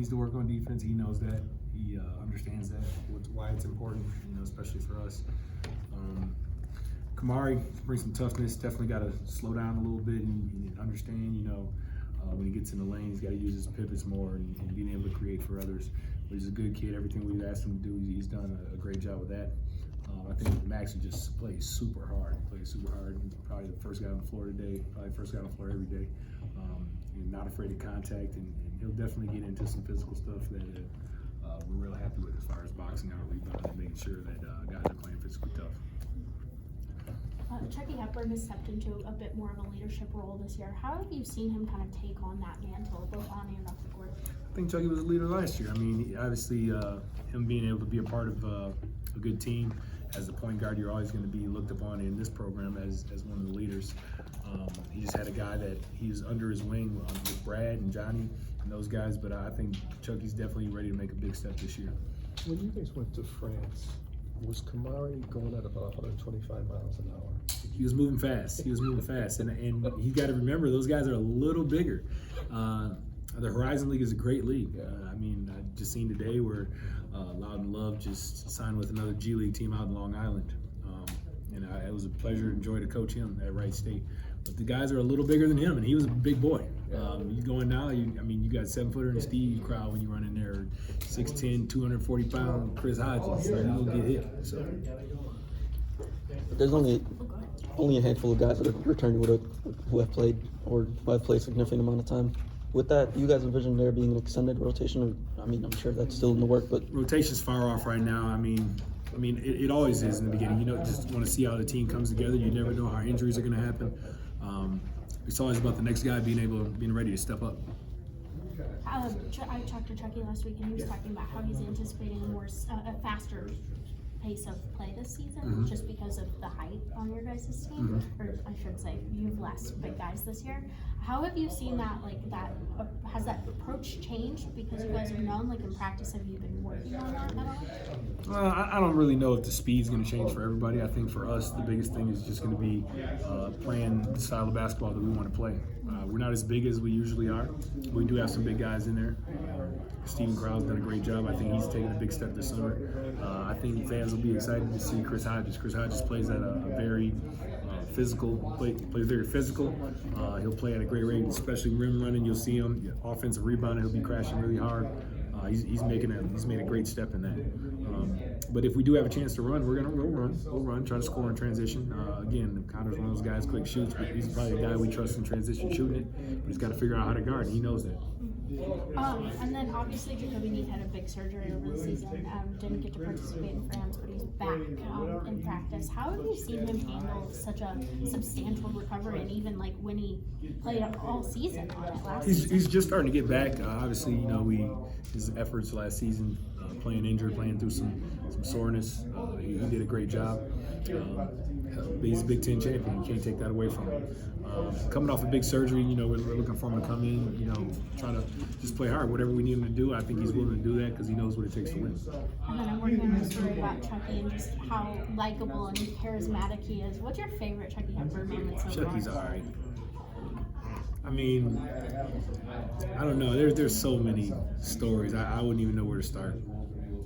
needs to work on defense. He knows that. He understands that. Why it's important, especially for us. Kamari brings some toughness. Definitely got to slow down a little bit and understand. When he gets in the lane, he's got to use his pivots more and being able to create for others. But he's a good kid. Everything we've asked him to do, he's done a great job with that. I think Max just plays super hard. He's probably the first guy on the floor today. Probably the first guy on the floor every day. He's not afraid of contact, and he'll definitely get into some physical stuff that we're real happy with as far as boxing out, rebounding, and making sure that guys are playing physically tough. Chucky Hepburn has stepped into a bit more of a leadership role this year. How have you seen him kind of take on that mantle, both on and off the court? I think Chucky was a leader last year. I mean, obviously, him being able to be a part of a good team as a point guard, you're always going to be looked upon in this program as one of the leaders. He just had a guy that he's under his wing with Brad and Johnny and those guys, but I think Chucky's definitely ready to make a big step this year. When you guys went to France, was Kamari going at about 125 miles an hour? He was moving fast. And you got to remember, those guys are a little bigger. The Horizon League is a great league. I just seen today where Loudon Love just signed with another G League team out in Long Island. It was a pleasure and joy to coach him at Wright State. But the guys are a little bigger than him, and he was a big boy. You going now, you got 7-footer in Steve crowd when you run in there, 6'10", 240-pound Chris Hodges. So you're going to get hit. So. There's only a handful of guys that have returned who have played or who have played a significant amount of time. With that, you guys envision there being an extended rotation? I'm sure that's still in the work, but rotation's far off right now. It always is in the beginning. Just want to see how the team comes together. You never know how injuries are going to happen. It's always about the next guy being ready to step up. I talked to Chucky last week, and he was talking about how he's anticipating a faster pace of play this season, just because of the height on your guys' team, or I should say, you have less big guys this year. How have you seen that? Has that approach changed because you guys have known? In practice, have you been working on that at all? I don't really know if the speed's going to change for everybody. I think for us, the biggest thing is just going to be playing the style of basketball that we want to play. We're not as big as we usually are. We do have some big guys in there. Steven Crowd's done a great job. I think he's taken a big step this summer. I think fans will be excited to see Chris Hodges. Chris Hodges plays at a very plays very physical. He'll play at a great rate, especially rim running. You'll see him offensive rebounding. He'll be crashing really hard. He's made a great step in that. But if we do have a chance to run, we'll run, try to score in transition. Again, Connor's one of those guys, quick shoots, but he's probably a guy we trust in transition shooting it. But he's got to figure out how to guard, and he knows that. And then obviously Jacoby Neath had a big surgery over the season. Didn't get to participate in France, but he's back in practice. How have you seen him handle such a substantial recovery, and even when he played all season on it last season? He's just starting to get back. Obviously, his efforts last season, playing injured, playing through some soreness. He did a great job. He's a Big Ten champion. You can't take that away from him. Coming off a big surgery, we're looking for him to come in, try to just play hard. Whatever we need him to do, I think he's willing to do that because he knows what it takes to win. And then I'm working on a story about Chucky and just how likable and charismatic he is. What's your favorite Chucky Hepburn moment so far? Chucky's all right. I don't know. There's so many stories. I wouldn't even know where to start.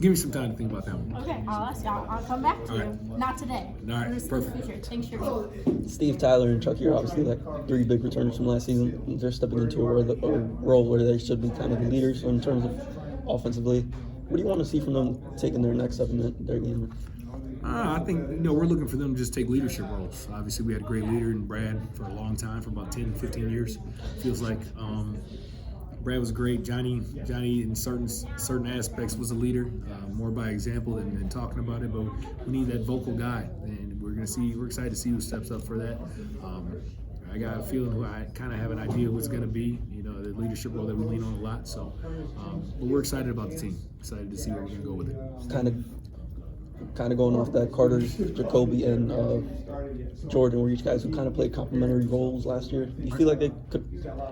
Give me some time to think about that one. Okay, I'll come back to you. Right. Not today. All right, perfect. Future. Thanks, Sharif. Steve, Tyler, and Chucky are obviously three big returners from last season. They're stepping into a role where they should be kind of the leaders in terms of offensively. What do you want to see from them taking their next step in their game? I think, we're looking for them to just take leadership roles. Obviously, we had a great leader in Brad for a long time, for about 10, 15 years. Feels like Brad was great. Johnny in certain aspects was a leader, more by example than talking about it. But we need that vocal guy, and we're excited to see who steps up for that. I got a feeling who I kind of have an idea who it's going to be. The leadership role that we lean on a lot. So, but we're excited about the team. Excited to see where we're going to go with it. Kind of going off that, Carter, Jacoby, and Jordan were each guys who kind of played complementary roles last year. Do you feel like they could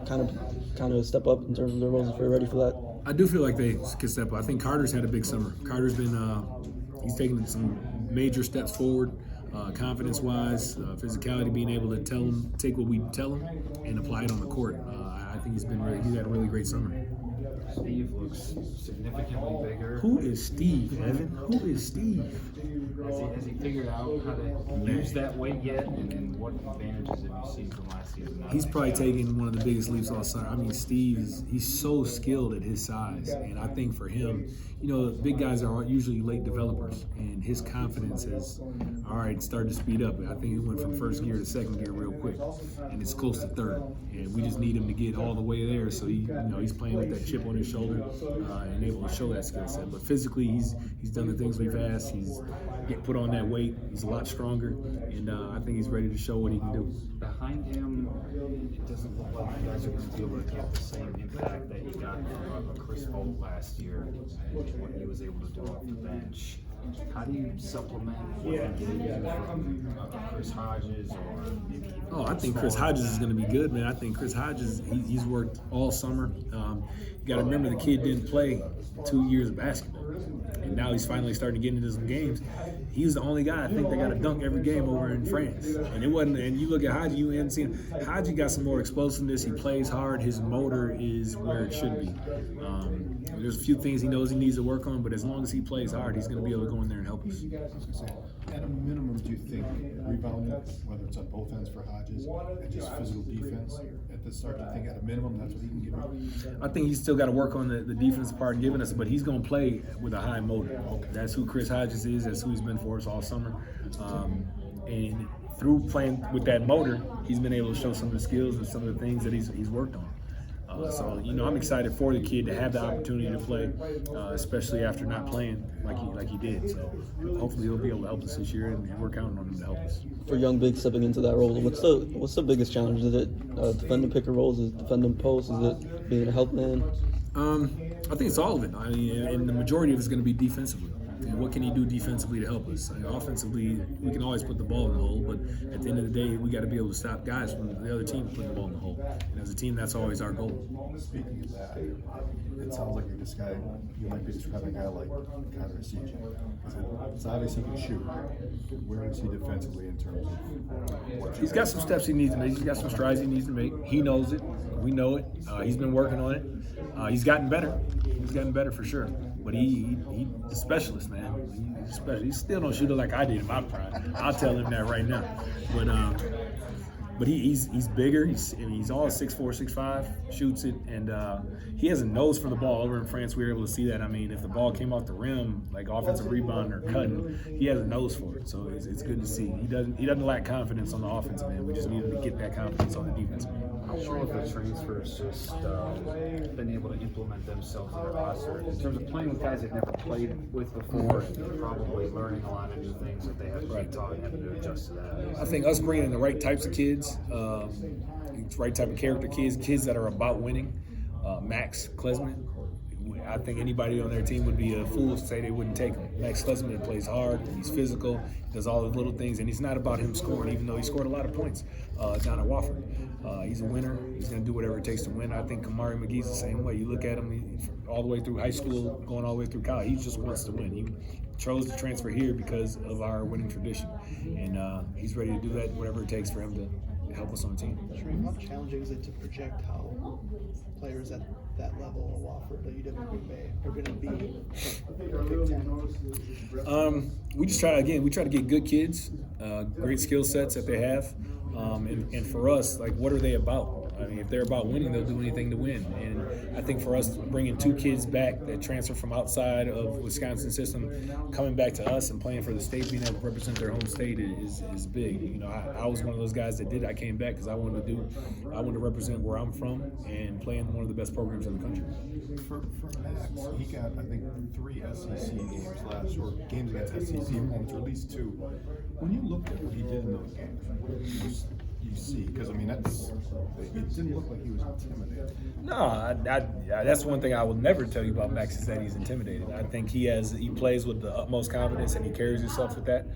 kind of step up in terms of their roles if they're ready for that? I do feel like they can step up. I think Carter's had a big summer. Carter's been he's taken some major steps forward, confidence-wise, physicality, being able to take what we tell him and apply it on the court. I think he's had a really great summer. Steve looks significantly bigger. Who is Steve, Evan? Who is Steve? Has he figured out how to use that weight yet? And what advantages have you seen from last season? Now He's that probably he's taking one of the biggest leaps all summer. I mean, he's so skilled at his size. And I think for him, big guys are usually late developers. And his confidence has, started to speed up. I think he went from first gear to second gear real quick. And it's close to third. And we just need him to get all the way there. So he's playing with that chip on his shoulder and able to show that skill set. But physically, he's done the things we've asked. He's get put on that weight. He's a lot stronger. And I think he's ready to show what he can do. behind him, it doesn't look like you guys are going to be able to get the same impact that you got from Chris Holt last year and what he was able to do off the bench. How do you supplement what you get from Chris Hodges or maybe even I think Chris Hodges is going to be good, man. I think Chris Hodges, he's worked all summer. You got to remember the kid didn't play 2 years of basketball, and now he's finally starting to get into some games. He's the only guy I think that got a dunk every game over in France, and it wasn't. And you look at Hodges, you haven't seen Hodges got some more explosiveness. He plays hard. His motor is where it should be. There's a few things he knows he needs to work on, but as long as he plays hard, he's going to be able to go in there and help us. At a minimum, do you think rebounding, whether it's on both ends for Hodges and just physical defense at the start, do you think at a minimum that's what he can give you? I think he's still got to work on the defensive part and giving us, but he's going to play with a high motor. That's who Chris Hodges is. That's who he's been for us all summer. And through playing with that motor, he's been able to show some of the skills and some of the things that he's worked on. So I'm excited for the kid to have the opportunity to play, especially after not playing like he did. So hopefully he'll be able to help us this year, and we're counting on him to help us. For young bigs stepping into that role, what's the biggest challenge? Is it defending pick and rolls? Is it defending posts? Is it being a help man? I think it's all of it. I mean, and the majority of it's going to be defensively. And what can he do defensively to help us? I mean, offensively, we can always put the ball in the hole, but at the end of the day, we got to be able to stop guys from the other team putting the ball in the hole. And as a team, that's always our goal. Speaking of that, it sounds like you might be describing a guy like Connor CJ. It's obvious he can shoot. Where is he defensively in terms of what He's got some steps he needs to make. He's got some strides he needs to make. He knows it. We know it. He's been working on it. He's gotten better. He's gotten better for sure. But he's a specialist, man. He's a specialist. He still don't shoot it like I did in my prime. I'll tell him that right now. But he's bigger. He's all 6'4", 6'5", shoots it, and he has a nose for the ball. Over in France, we were able to see that. I mean, if the ball came off the rim, like offensive rebound or cutting, he has a nose for it. So it's good to see. He doesn't lack confidence on the offensive end. We just need him to get that confidence on the defensive end. How sure of the transfers just been able to implement themselves in their roster in terms of playing with guys they've never played with before and probably learning a lot of new things that they have to be taught and having to adjust to that? I think us bringing in the right types of kids, right type of character kids that are about winning. Max Klesman, I think anybody on their team would be a fool to say they wouldn't take him. Max Klesman plays hard, he's physical, does all the little things, and he's not about him scoring, even though he scored a lot of points down at Wofford. He's a winner. He's going to do whatever it takes to win. I think Kamari McGee's the same way. You look at him all the way through high school, going all the way through college. He just wants to win. He chose to transfer here because of our winning tradition, and he's ready to do that, whatever it takes for him to help us on the team. Sharif, how challenging is it to project how players at that level of Wofford, the UWB Bay, are going to be Big Ten? We just try to get good kids, great skill sets that they have, and for us, like, what are they about? I mean, if they're about winning, they'll do anything to win. And I think for us, bringing 2 kids back that transfer from outside of Wisconsin system, coming back to us and playing for the state, being able to represent their home state is big. You know, I was one of those guys that did. I came back because I wanted to represent where I'm from and play in one of the best programs in the country. For Max, he got, I think, 3 SEC games last, or games against SEC opponents, or at least 2. When you looked at what he did in those games, you see, because I mean, it didn't look like he was intimidated. No, that's one thing I will never tell you about Max is that he's intimidated. I think he plays with the utmost confidence and he carries himself with that.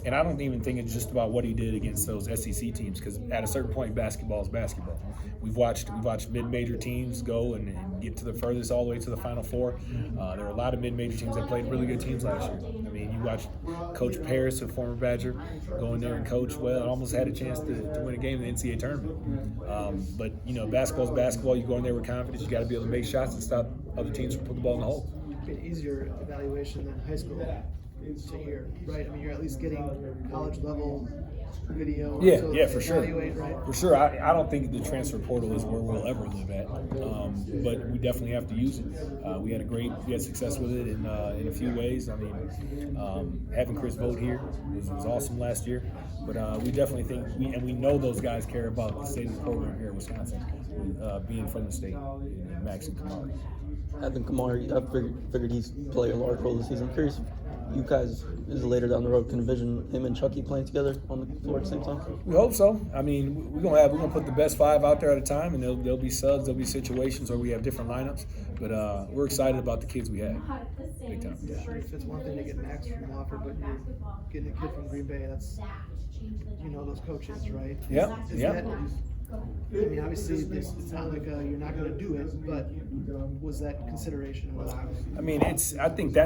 And I don't even think it's just about what he did against those SEC teams, because at a certain point, basketball is basketball. We've watched mid-major teams go and get to the furthest, all the way to the Final Four. There were a lot of mid-major teams that played really good teams last year. I mean, you watched Coach Paris, a former Badger, go in there and coach well. I almost had a chance to win a game in the NCAA tournament. But you know, basketball's basketball. You go in there with confidence. You got to be able to make shots and stop other teams from putting the ball in the hole. An easier evaluation than high school to hear, right? I mean, you're at least getting college level video. Yeah, so yeah, for sure. evaluate, right? For sure. I don't think the transfer portal is where we'll ever live at, but we definitely have to use it. We had success with it in a few ways. I mean, having Chris Vogt here was awesome last year, but we definitely think we know those guys care about the state of the program here in Wisconsin, being from the state, and Max and Kamari. Having Kamari, I figured he's play a large role this season. I'm curious, you guys, is later down the road, can envision him and Chucky playing together on the floor at the same time? We hope so. I mean, we're gonna put the best 5 out there at a time, and there'll be subs, there'll be situations where we have different lineups. But we're excited about the kids we have. Big time. If it's one thing to get Max from Wofford, but you're getting a kid from Green Bay, that's, you know, those coaches, right? Yeah, Is yeah. that, I mean, obviously, it's not like you're not going to do it, but was that consideration? I mean, I think that's